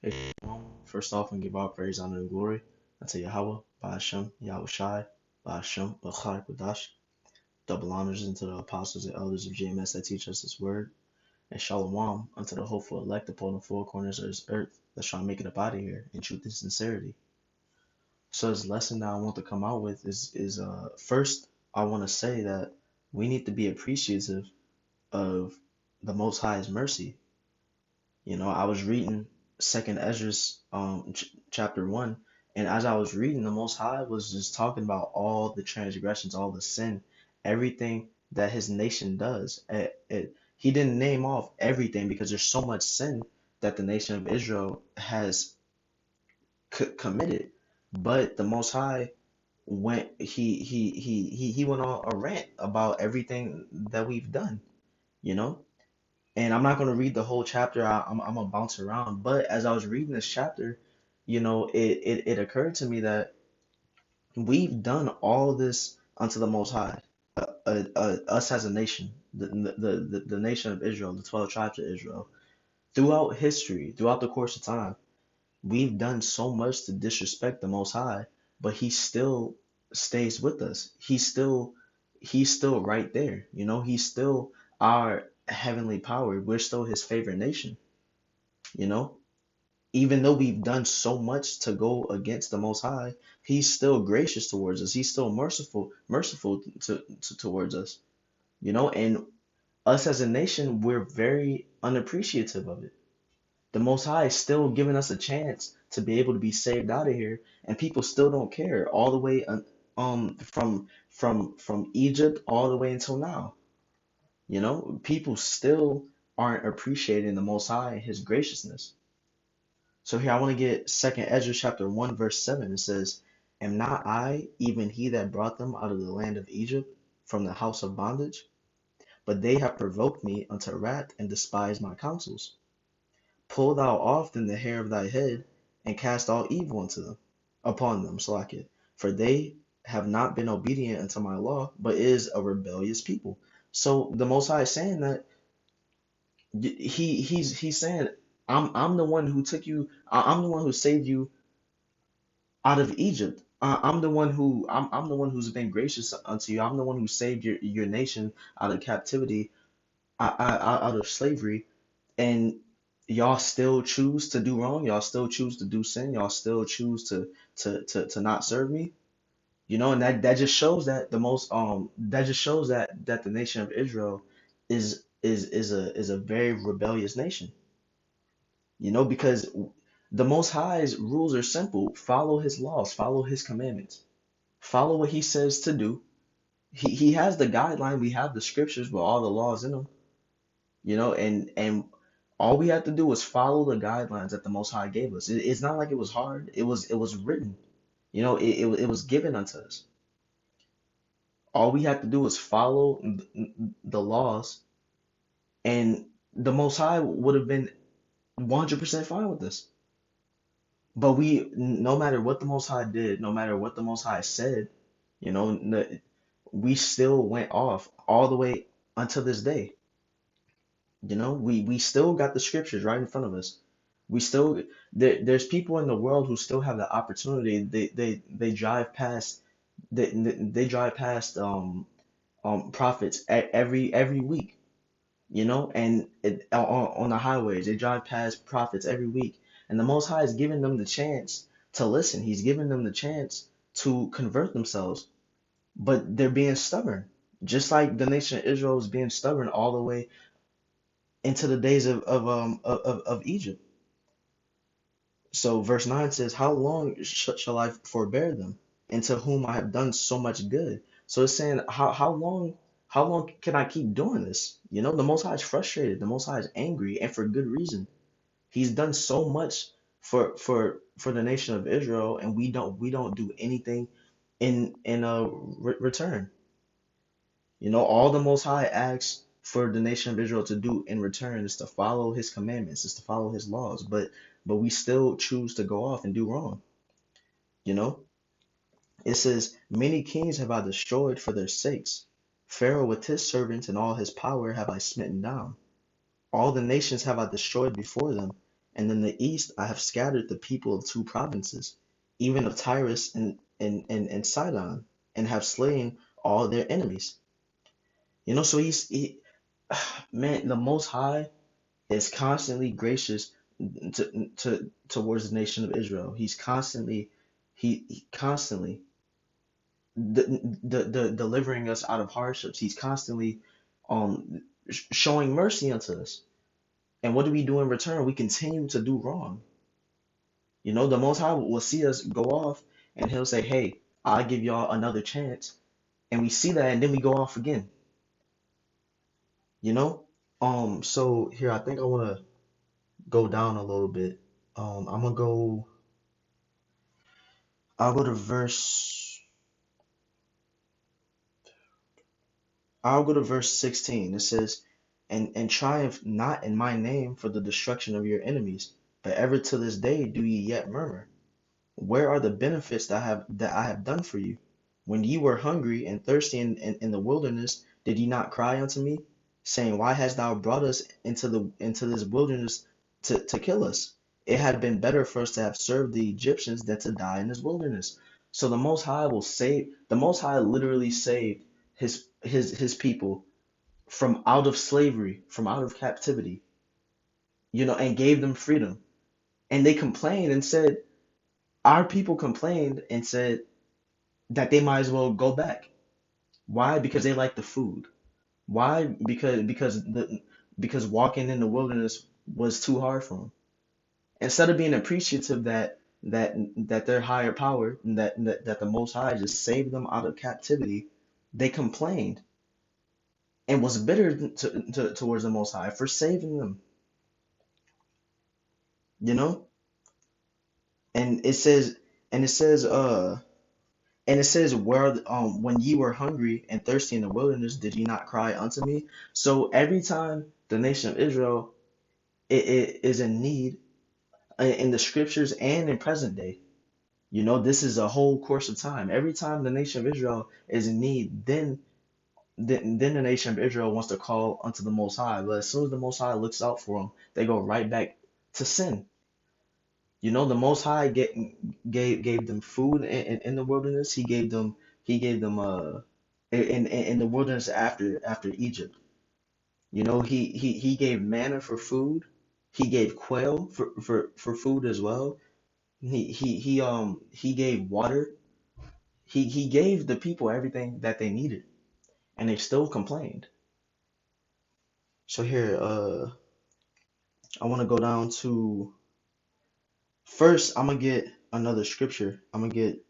Hey, first off, and give all praise, honor, and glory unto Yahweh, Ba'ashem, Yahweh Shai, Ba'ashem, B'chai, Kodash. Double honors unto the apostles and elders of GMS that teach us this word, and Shalom unto the hopeful elect upon the four corners of this earth that's trying to make it up out of here in truth and sincerity. So this lesson that I want to come out with is first I want to say that we need to be appreciative of the Most High's mercy. I was reading Second Ezra's chapter 1, and as I was reading, the Most High was just talking about all the transgressions, all the sin, everything that his nation does. He didn't name off everything because there's so much sin that the nation of Israel has committed. But the Most High he went on a rant about everything that we've done, you know? And I'm not going to read the whole chapter. I'm going to bounce around. But as I was reading this chapter, it occurred to me that we've done all this unto the Most High, us as a nation, the nation of Israel, the 12 tribes of Israel. Throughout history, throughout the course of time, we've done so much to disrespect the Most High, but He still stays with us. He's still right there. He's still our heavenly power. We're still His favorite nation. You know, even though we've done so much to go against the Most High, He's still gracious towards us. He's still merciful towards us. And us as a nation, we're very unappreciative of it. The Most High is still giving us a chance to be able to be saved out of here, and people still don't care. All the way, from Egypt all the way until now. People still aren't appreciating the Most High and His graciousness. So here I want to get Second Ezra chapter 1 verse 7. It says, "Am not I even he that brought them out of the land of Egypt from the house of bondage? But they have provoked me unto wrath and despised my counsels. Pull thou off then the hair of thy head, and cast all evil unto them, upon them, Salakia. For they have not been obedient unto my law, but is a rebellious people." So the Most High is saying that he's saying, I'm the one who took you, I'm the one who saved you out of Egypt. I'm the one who's been gracious unto you. I'm the one who saved your nation out of captivity, out of slavery, and y'all still choose to do wrong. Y'all still choose to do sin. Y'all still choose to not serve me. And that just shows that the nation of Israel is a very rebellious nation. Because the Most High's rules are simple. Follow His laws, follow His commandments, follow what He says to do. He has the guideline. We have the scriptures with all the laws in them. And all we have to do is follow the guidelines that the Most High gave us. It's not like it was hard. It was written. It was given unto us. All we have to do is follow the laws, and the Most High would have been 100% fine with this. But no matter what the Most High did, no matter what the Most High said, we still went off all the way until this day. We still got the scriptures right in front of us. We still there's people in the world who still have the opportunity. They drive past they drive past prophets every week, and on the highways they drive past prophets every week, and the Most High is giving them the chance to listen. He's giving them the chance to convert themselves, but they're being stubborn, just like the nation of Israel was being stubborn all the way into the days of Egypt. So verse 9 says, "How long shall I forbear them, and to whom I have done so much good?" So it's saying, how long can I keep doing this? The Most High is frustrated. The Most High is angry, and for good reason. He's done so much for the nation of Israel, and we don't do anything in a return. All the Most High asks for the nation of Israel to do in return is to follow His commandments, is to follow His laws, but we still choose to go off and do wrong. You know, it says, "Many kings have I destroyed for their sakes. Pharaoh with his servants and all his power have I smitten down. All the nations have I destroyed before them, And in the east I have scattered the people of two provinces, even of Tyrus and Sidon, and have slain all their enemies. So man, the Most High is constantly gracious towards the nation of Israel. He's constantly he constantly delivering us out of hardships. He's constantly showing mercy unto us. And what do we do in return? We continue to do wrong. The Most High will see us go off, and He'll say, "Hey, I'll give y'all another chance." And we see that, and then we go off again. You know. So here, I think I want to go down a little bit. I'm gonna go. I'll go to verse. I'll go to verse 16. It says, and triumph not in my name for the destruction of your enemies, but ever to this day do ye yet murmur. Where are the benefits that I have done for you? When ye were hungry and thirsty in the wilderness, did ye not cry unto me, saying, Why hast thou brought us into this wilderness to kill us? It had been better for us to have served the Egyptians than to die in this wilderness. So the Most High literally saved his people from out of slavery, from out of captivity, and gave them freedom. And they complained and said, our people complained and said that they might as well go back. Why? Because they like the food. Why? Because walking in the wilderness was too hard for them. Instead of being appreciative that their higher power, that the Most High just saved them out of captivity, they complained and was bitter towards the Most High for saving them. You know, and it says, and it says, where when ye were hungry and thirsty in the wilderness, did ye not cry unto me? So every time the nation of Israel it is in need, in the scriptures and in present day, this is a whole course of time. Every time the nation of Israel is in need, then the nation of Israel wants to call unto the Most High. But as soon as the Most High looks out for them, they go right back to sin. The Most High gave them food in the wilderness. He gave them in the wilderness after Egypt. He gave manna for food. He gave quail for food as well. He gave water. He gave the people everything that they needed, and they still complained. So here, I want to go down to first. I'm gonna get another scripture. I'm gonna get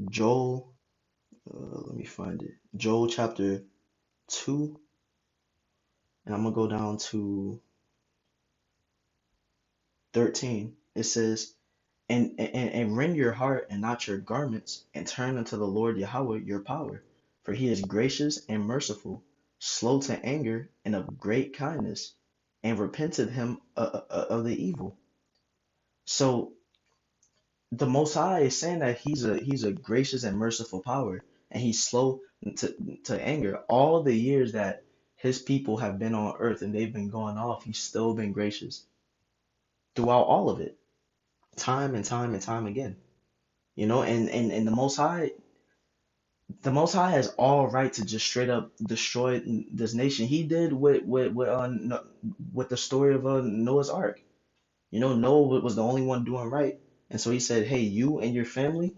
Joel. Let me find it. Joel chapter 2, and I'm gonna go down to 13. It says, and rend your heart and not your garments, and turn unto the Lord Yahweh your power. For he is gracious and merciful, slow to anger, and of great kindness, and repented him of the evil. So the Most High is saying that he's a gracious and merciful power, and he's slow to anger. All the years that his people have been on earth and they've been going off, he's still been gracious throughout all of it, time and time and time again. And the Most High has all right to just straight up destroy this nation. He did with the story of Noah's Ark. Noah was the only one doing right, and so he said, "Hey, you and your family,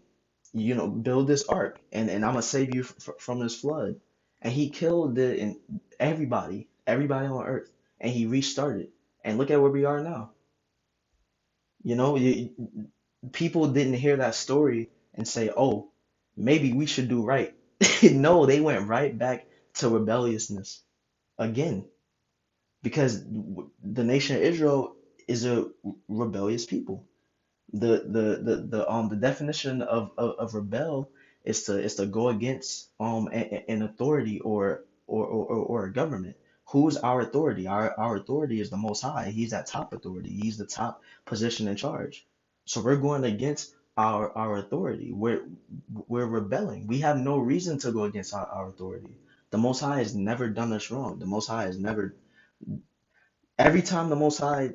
build this ark, and I'm gonna save you from this flood." And he killed everybody on earth, and he restarted. And look at where we are now. You know, you, People didn't hear that story and say, "Oh, maybe we should do right." No, they went right back to rebelliousness again because the nation of Israel is a rebellious people. The definition of rebel is to go against an authority or a government. Who's our authority? Our authority is the Most High. He's that top authority. He's the top position in charge. So we're going against our authority. We're rebelling. We have no reason to go against our authority. The Most High has never done us wrong. The Most High has never. Every time the Most High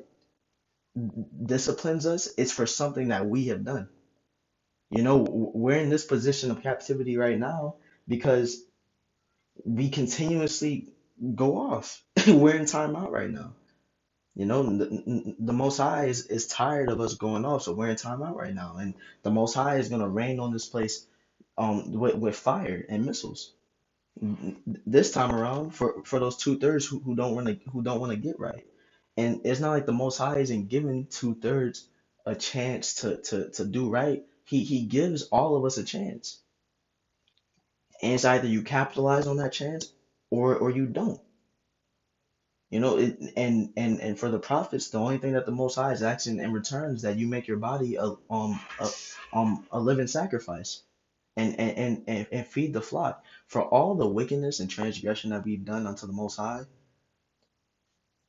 disciplines us, it's for something that we have done. You know, we're in this position of captivity right now because we continuously go off. We're in timeout right now. You know, the Most High is tired of us going off, so we're in timeout right now. And the Most High is going to rain on this place with fire and missiles this time around for those two-thirds who don't want to get right. And it's not like the Most High isn't giving two-thirds a chance to do right. He gives all of us a chance. And it's either you capitalize on that chance or you don't. You know, and for the prophets, the only thing that the Most High is asking in return is that you make your body a living sacrifice and feed the flock. For all the wickedness and transgression that we've done unto the Most High,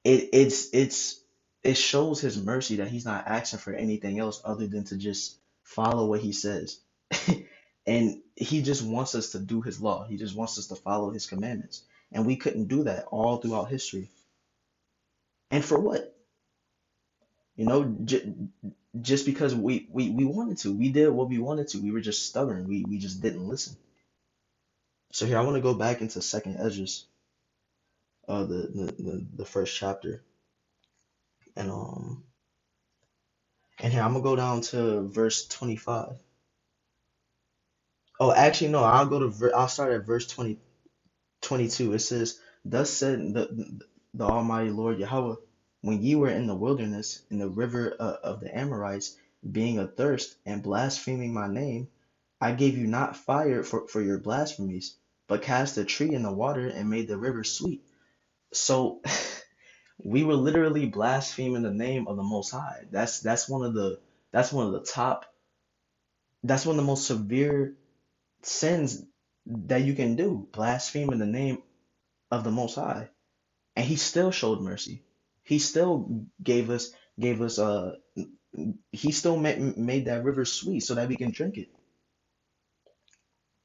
it's it shows His mercy that He's not asking for anything else other than to just follow what He says. And He just wants us to do His law. He just wants us to follow His commandments. And we couldn't do that all throughout history. And for what? You know, just because we wanted to. We did what we wanted to. We were just stubborn. We just didn't listen. So here I want to go back into Second Esdras, the first chapter, and and here I'm gonna go down to verse 25. Oh, actually no, I'll start at verse 22. It says, "Thus said the Almighty Lord Yahweh, when ye were in the wilderness, in the river of the Amorites, being athirst and blaspheming my name, I gave you not fire for your blasphemies, but cast a tree in the water and made the river sweet." So we were literally blaspheming the name of the Most High. That's one of the top that's one of the most severe sins that you can do, blaspheming the name of the Most High. And He still showed mercy. He still gave us he still made that river sweet so that we can drink it.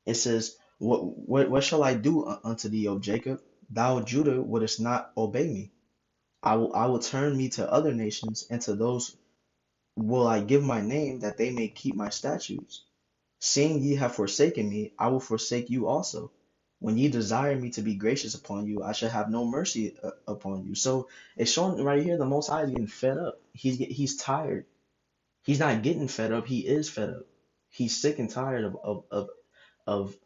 It says, what shall I do unto thee, O Jacob? Thou Judah wouldest not obey me. I will turn me to other nations, and to those will I give my name, that they may keep my statutes. Seeing ye have forsaken me, I will forsake you also. When ye desire me to be gracious upon you, I shall have no mercy upon you. So it's showing right here the Most High is getting fed up. He's tired. He's not getting fed up. He is fed up. He's sick and tired of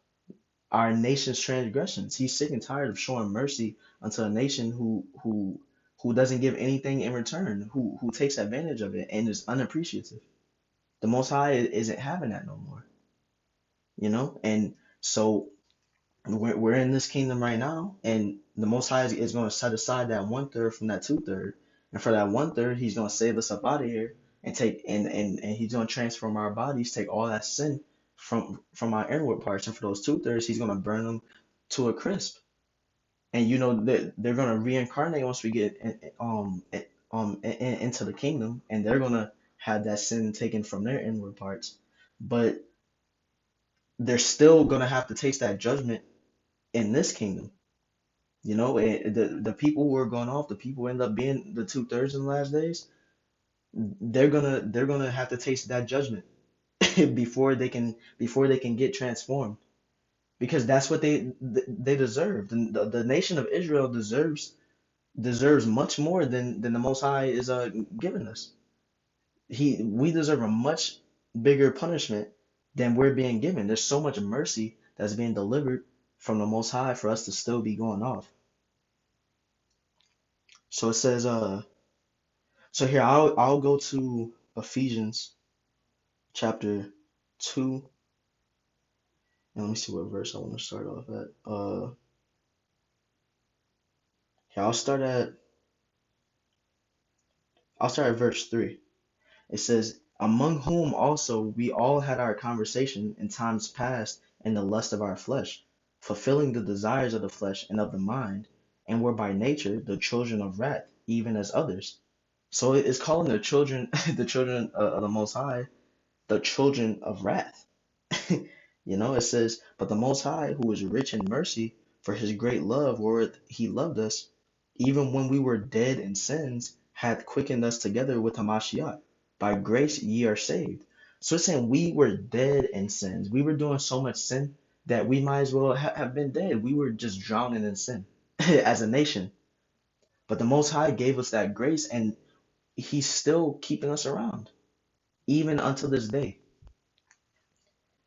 our nation's transgressions. He's sick and tired of showing mercy unto a nation who doesn't give anything in return, who takes advantage of it and is unappreciative. The Most High isn't having that no more, you know? And so we're in this kingdom right now, and the Most High is going to set aside that one-third from that two-third. And for that one-third, He's going to save us up out of here and take and He's going to transform our bodies, take all that sin from our inward parts. And for those two-thirds, He's going to burn them to a crisp. And you know that they're going to reincarnate once we get into the kingdom, and they're going to have that sin taken from their inward parts. But they're still going to have to taste that judgment in this kingdom. You know, the people who are going off, the people who end up being the two-thirds in the last days, they're gonna have to taste that judgment before they can get transformed, because that's what they deserve. The nation of Israel deserves much more than the Most High is giving us. We deserve a much bigger punishment than we're being given. There's so much mercy that's being delivered from the Most High for us to still be going off. So it says, so here I'll go to Ephesians chapter 2, and let me see what verse I want to start off at. Here I'll start at verse 3. It says, "Among whom also we all had our conversation in times past in the lust of our flesh, fulfilling the desires of the flesh and of the mind, and were by nature the children of wrath, even as others." So it's calling the children the children of the Most High the children of wrath. You know, it says, "But the Most High, who is rich in mercy, for His great love wherewith He loved us, even when we were dead in sins, hath quickened us together with Hamashiach. By grace ye are saved. So it's saying we were dead in sins. We were doing so much sin that we might as well have been dead. We were just drowning in sin as a nation. But the Most High gave us that grace, and He's still keeping us around, even until this day.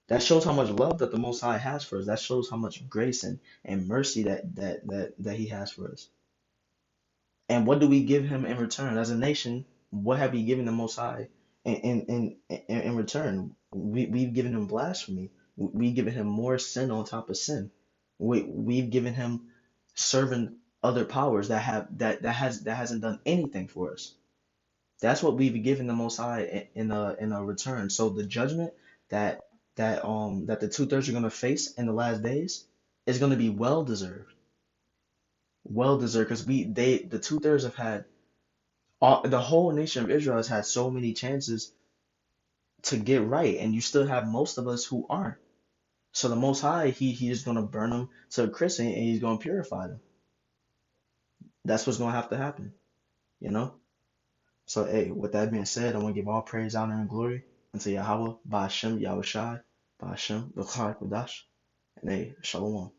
That shows how much love that the Most High has for us. That shows how much grace and mercy that He has for us. And what do we give Him in return? As a nation, what have we given the Most High in return? We've given Him blasphemy. We've given Him more sin on top of sin. We've given Him serving other powers that hasn't done anything for us. That's what we've given the Most High in a return. So the judgment that that the two-thirds are gonna face in the last days is gonna be well deserved, because the two-thirds have had the whole nation of Israel has had so many chances to get right, and you still have most of us who aren't. So the Most High, he's gonna burn them to a crisp, and He's gonna purify them. That's what's gonna have to happen, you know. So hey, with that being said, I want to give all praise, honor, and glory unto Yahweh, Ba'ashem, Yahweh Shai, Ba'ashem, B'chai Kodash, and hey, Shalom.